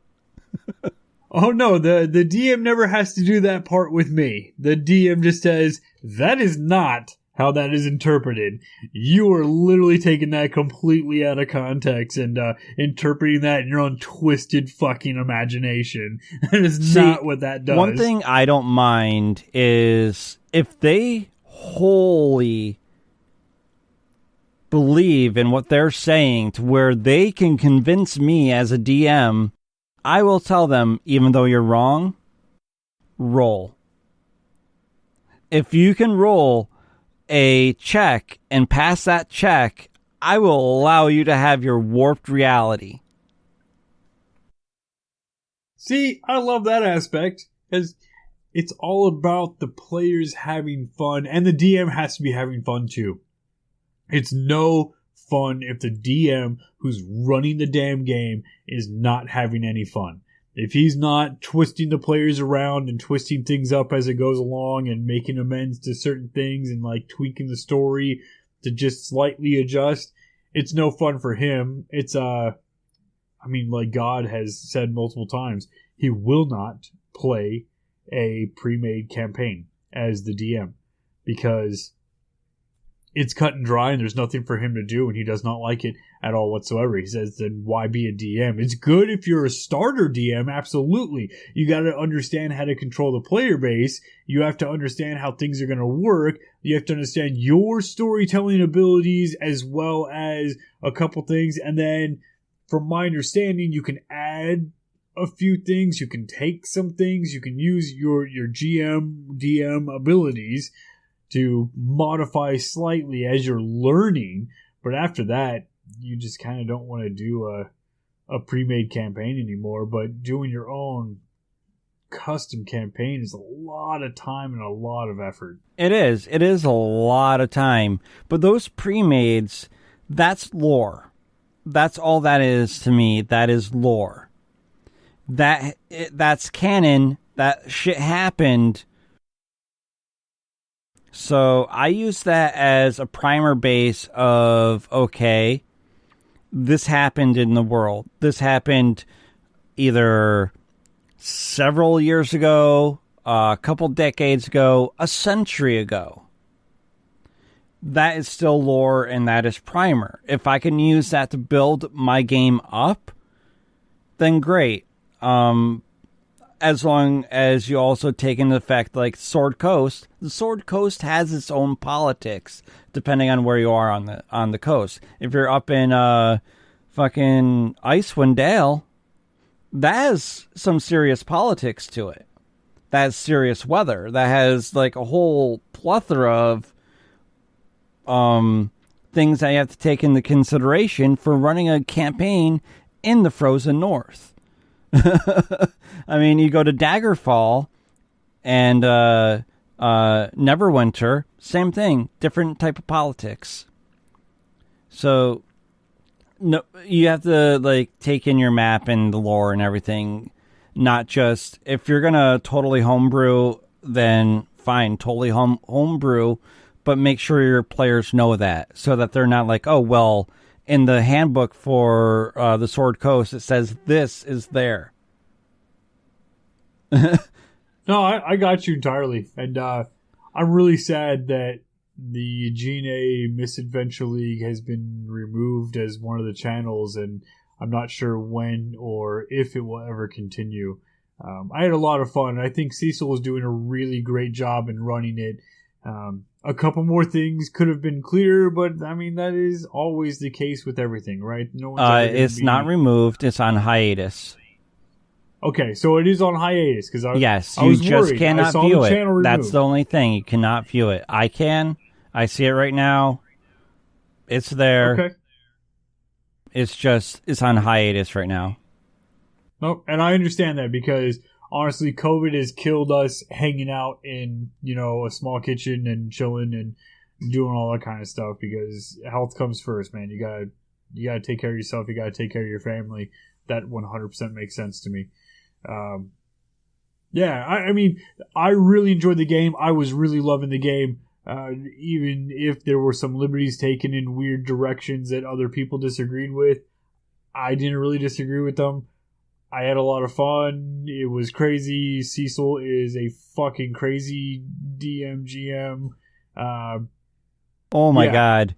[SPEAKER 2] Oh no, the DM never has to do that part with me. The DM just says, that is not how that is interpreted. You are literally taking that completely out of context and interpreting that in your own twisted fucking imagination. That is not what that does.
[SPEAKER 1] One thing I don't mind is if they wholly believe in what they're saying to where they can convince me as a DM, I will tell them, even though you're wrong, roll. If you can roll a check and pass that check, I will allow you to have your warped reality.
[SPEAKER 2] See, I love that aspect, because it's all about the players having fun, and the DM has to be having fun too. It's no fun if the DM who's running the damn game is not having any fun. If he's not twisting the players around and twisting things up as it goes along and making amends to certain things and like tweaking the story to just slightly adjust, it's no fun for him. It's like God has said multiple times, he will not play a pre-made campaign as the DM because it's cut and dry and there's nothing for him to do and he does not like it at all whatsoever. He says, then why be a DM? It's good if you're a starter DM, absolutely. You got to understand how to control the player base. You have to understand how things are going to work. You have to understand your storytelling abilities as well as a couple things. And then from my understanding, you can add a few things. You can take some things. You can use your GM, DM abilities to modify slightly as you're learning, but after that, you just kind of don't want to do a pre-made campaign anymore, but doing your own custom campaign is a lot of time and a lot of effort.
[SPEAKER 1] It is a lot of time, but those pre-mades, that's lore. That's all that is to me. That is lore. That's canon. That shit happened. So I use that as a primer base of, okay, this happened in the world. This happened either several years ago, a couple decades ago, a century ago. That is still lore and that is primer. If I can use that to build my game up, then great. As long as you also take into effect, like Sword Coast, the Sword Coast has its own politics, depending on where you are on the coast. If you're up in fucking Icewind Dale, that has some serious politics to it. That has serious weather. That has like a whole plethora of things that you have to take into consideration for running a campaign in the frozen north. I mean, you go to Daggerfall and Neverwinter, same thing, different type of politics. So no, you have to like take in your map and the lore and everything. Not just if you're gonna totally homebrew, then fine, totally homebrew, but make sure your players know that so that they're not like, oh well, in the handbook for the Sword Coast, it says this is there.
[SPEAKER 2] No, I got you entirely. And I'm really sad that the G.N.A Misadventure League has been removed as one of the channels, and I'm not sure when or if it will ever continue. I had a lot of fun. I think Cecil was doing a really great job in running it. A couple more things could have been clearer, but I mean, that is always the case with everything, right? No one's
[SPEAKER 1] it's not removed. It's on hiatus.
[SPEAKER 2] Okay, so it is on hiatus because I was
[SPEAKER 1] just
[SPEAKER 2] worried.
[SPEAKER 1] cannot
[SPEAKER 2] I saw
[SPEAKER 1] view
[SPEAKER 2] the
[SPEAKER 1] it.
[SPEAKER 2] channel removed.
[SPEAKER 1] That's the only thing. You cannot view it. I can. I see it right now. It's there.
[SPEAKER 2] Okay.
[SPEAKER 1] It's on hiatus right now.
[SPEAKER 2] No, and I understand that because honestly, COVID has killed us hanging out in, a small kitchen and chilling and doing all that kind of stuff, because health comes first, man. You gotta take care of yourself. You gotta take care of your family. That 100% makes sense to me. Yeah, I mean, I really enjoyed the game. I was really loving the game. Even if there were some liberties taken in weird directions that other people disagreed with, I didn't really disagree with them. I had a lot of fun. It was crazy. Cecil is a fucking crazy DMGM.
[SPEAKER 1] Oh my god.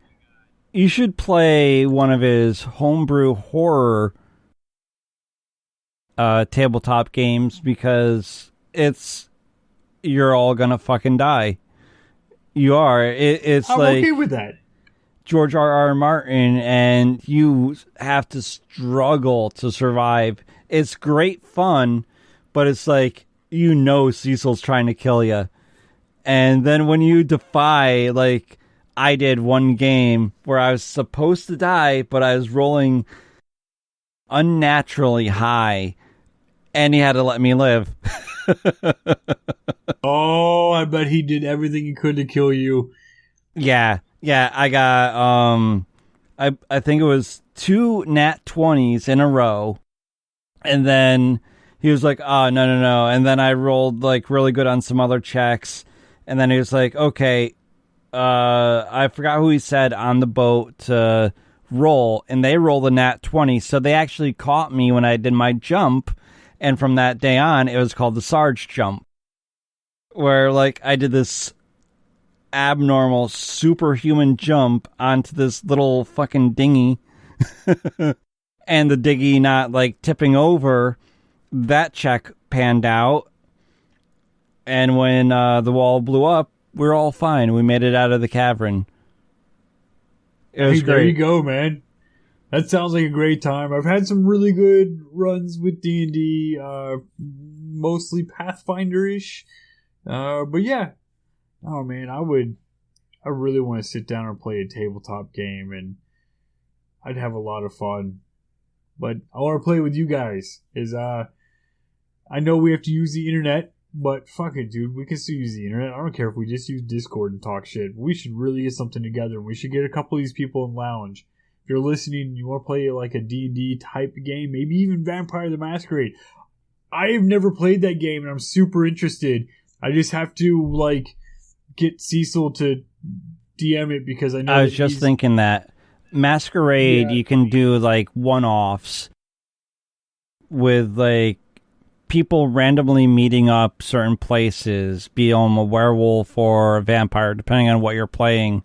[SPEAKER 1] You should play one of his homebrew horror tabletop games, because you're all gonna fucking die. You are. I'm
[SPEAKER 2] okay with that.
[SPEAKER 1] George R.R. Martin, and you have to struggle to survive. It's great fun, but it's like, Cecil's trying to kill you. And then when you defy, like I did one game where I was supposed to die, but I was rolling unnaturally high, and he had to let me live.
[SPEAKER 2] Oh, I bet he did everything he could to kill you.
[SPEAKER 1] Yeah, I got, I think it was 2 nat 20s in a row, and then he was like, oh, no, and then I rolled, like, really good on some other checks, and then he was like, okay, I forgot who he said on the boat to roll, and they rolled a nat 20, so they actually caught me when I did my jump, and from that day on, it was called the Sarge jump, where, like, I did this abnormal superhuman jump onto this little fucking dinghy, and the dinghy not, like, tipping over. That check panned out, and when the wall blew up, we were all fine. We made it out of the cavern. It was great.
[SPEAKER 2] There you go, man. That sounds like a great time. I've had some really good runs with D&D, mostly Pathfinder-ish. But yeah. Oh man, I really want to sit down and play a tabletop game, and I'd have a lot of fun. But I want to play with you guys. I know we have to use the internet, but fuck it, dude. We can still use the internet. I don't care if we just use Discord and talk shit. We should really get something together, and we should get a couple of these people in Lounge. If you're listening and you want to play like a D&D type game, maybe even Vampire the Masquerade. I have never played that game, and I'm super interested. I just have to, like, get Cecil to DM it, because I know
[SPEAKER 1] I was just thinking that Masquerade, you can do, like, one-offs with, like, people randomly meeting up certain places, be on a werewolf or a vampire, depending on what you're playing.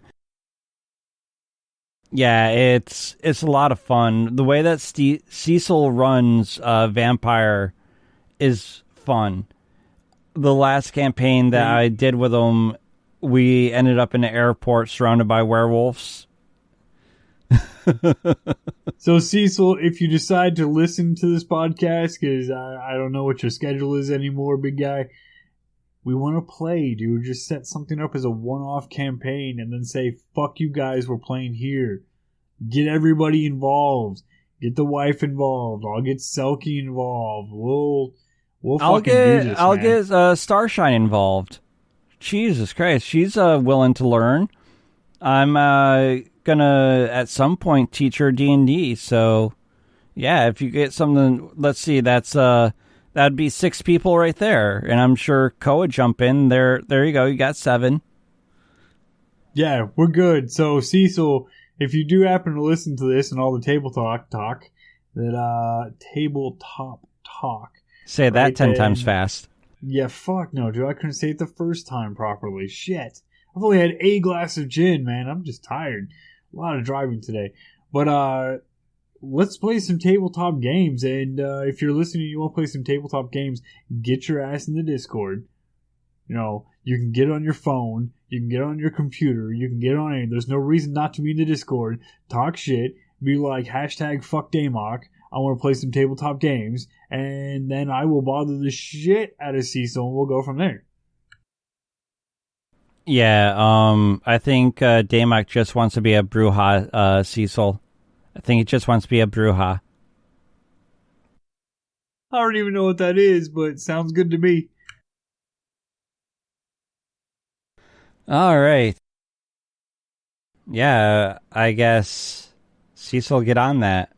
[SPEAKER 1] Yeah, it's a lot of fun. The way that Cecil runs Vampire is fun. The last campaign that I did with him, we ended up in an airport surrounded by werewolves.
[SPEAKER 2] So, Cecil, if you decide to listen to this podcast, because I don't know what your schedule is anymore, big guy, we want to play, dude. Just set something up as a one-off campaign and then say, fuck you guys, we're playing here. Get everybody involved. Get the wife involved. I'll get Selkie involved. We'll fucking do this,
[SPEAKER 1] I'll get Starshine involved. Jesus Christ, she's willing to learn. I'm gonna at some point teach her D&D. So yeah, if you get something, let's see, that'd be 6 people right there, and I'm sure Ko would jump in. There you go. You got 7.
[SPEAKER 2] Yeah, we're good. So Cecil, if you do happen to listen to this and all the tabletop talk,
[SPEAKER 1] say that 10 times fast.
[SPEAKER 2] Yeah, fuck no, dude. I couldn't say it the first time properly. Shit. I've only had a glass of gin, man. I'm just tired. A lot of driving today. But let's play some tabletop games. And if you're listening and you want to play some tabletop games, get your ass in the Discord. You know, you can get it on your phone. You can get it on your computer. You can get it on anything. There's no reason not to be in the Discord. Talk shit. Be like, hashtag fuck Damok. I want to play some tabletop games. And then I will bother the shit out of Cecil, and we'll go from there.
[SPEAKER 1] Yeah, I think Damok just wants to be a Bruja, Cecil. I think he just wants to be a Bruja.
[SPEAKER 2] I don't even know what that is, but sounds good to me.
[SPEAKER 1] All right. Yeah, I guess Cecil, get on that.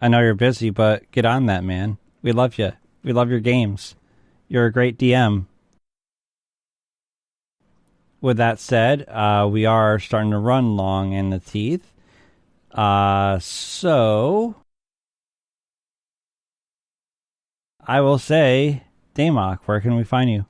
[SPEAKER 1] I know you're busy, but get on that, man. We love you. We love your games. You're a great DM. With that said, we are starting to run long in the teeth. So I will say, Damok, where can we find you?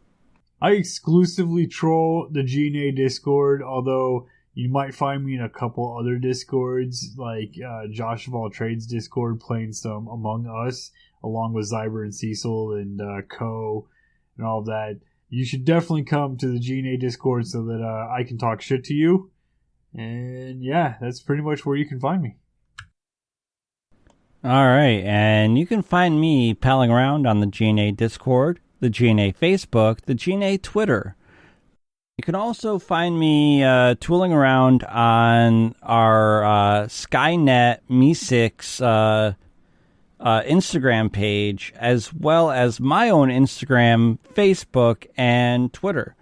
[SPEAKER 2] I exclusively troll the G.N.A Discord, although you might find me in a couple other Discords, like Josh of All Trades Discord, playing some Among Us, along with Zyber and Cecil and Co. and all of that. You should definitely come to the G.N.A Discord so that I can talk shit to you. And yeah, that's pretty much where you can find me.
[SPEAKER 1] All right, and you can find me palling around on the G.N.A Discord, the G.N.A Facebook, the G.N.A Twitter. You can also find me tooling around on our Skynet Me6 Instagram page, as well as my own Instagram, Facebook, and Twitter.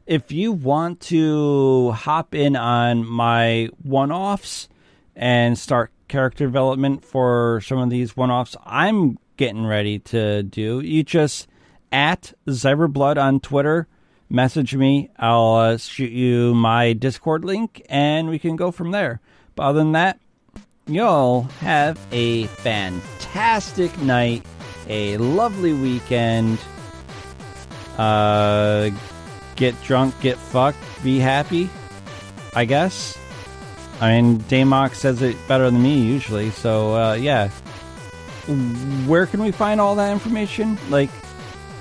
[SPEAKER 1] If you want to hop in on my one-offs and start character development for some of these one-offs I'm getting ready to do, you just at Zyberblood on Twitter, message me. I'll shoot you my Discord link, and we can go from there. But other than that, y'all have a fantastic night, a lovely weekend. Get drunk, get fucked, be happy, I guess. I mean, Damok says it better than me usually, so yeah. Where can we find all that information? Like,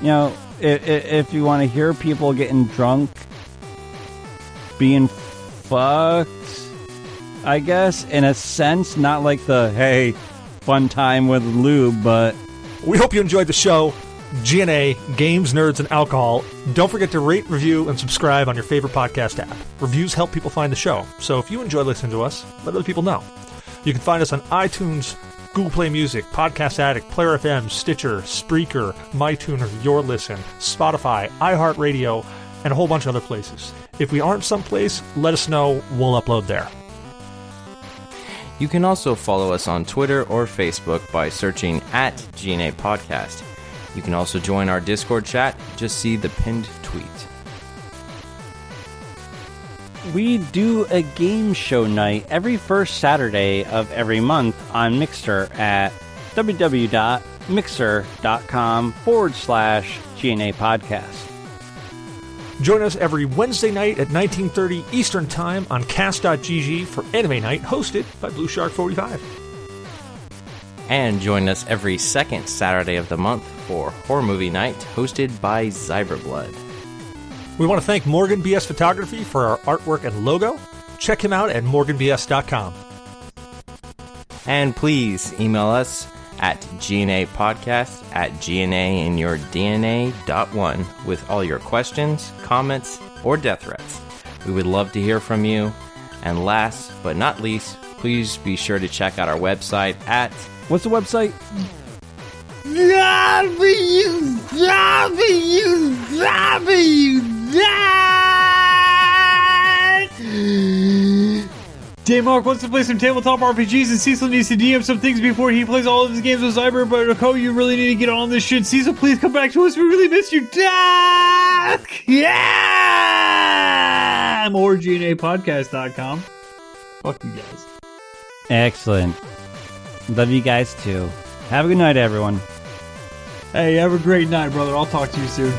[SPEAKER 1] you know, if you want to hear people getting drunk, being fucked, I guess, in a sense, not like the, hey, fun time with lube, but...
[SPEAKER 3] We hope you enjoyed the show. G.N.A, Games, Nerds, and Alcohol. Don't forget to rate, review, and subscribe on your favorite podcast app. Reviews help people find the show, so if you enjoy listening to us, let other people know. You can find us on iTunes, Google Play Music, Podcast Addict, Player FM, Stitcher, Spreaker, MyTuner, Your Listen, Spotify, iHeartRadio, and a whole bunch of other places. If we aren't someplace, let us know. We'll upload there.
[SPEAKER 4] You can also follow us on Twitter or Facebook by searching at G.N.A Podcast. You can also join our Discord chat. Just see the pinned tweet.
[SPEAKER 1] We do a game show night every first Saturday of every month on Mixer at www.mixer.com/G.N.A podcast.
[SPEAKER 3] Join us every Wednesday night at 19:30 Eastern Time on Cast.gg for Anime Night, hosted by Blue Shark 45.
[SPEAKER 4] And join us every second Saturday of the month for Horror Movie Night, hosted by Zyberblood.
[SPEAKER 3] We want to thank Morgan BS Photography for our artwork and logo. Check him out at morganbs.com.
[SPEAKER 4] And please email us at GNApodcast@GNA in your DNA.1 with all your questions, comments, or death threats. We would love to hear from you. And last but not least, please be sure to check out our website at...
[SPEAKER 1] What's the website?
[SPEAKER 2] Damok wants to play some tabletop RPGs, and Cecil needs to DM some things before he plays all of his games with Zyber. But you really need to get on this shit. Cecil, please come back to us. We really miss you. Yeah! More GNApodcast.com. Fuck you guys.
[SPEAKER 1] Excellent. Love you guys too. Have a good night, everyone.
[SPEAKER 2] Hey, have a great night, brother. I'll talk to you soon.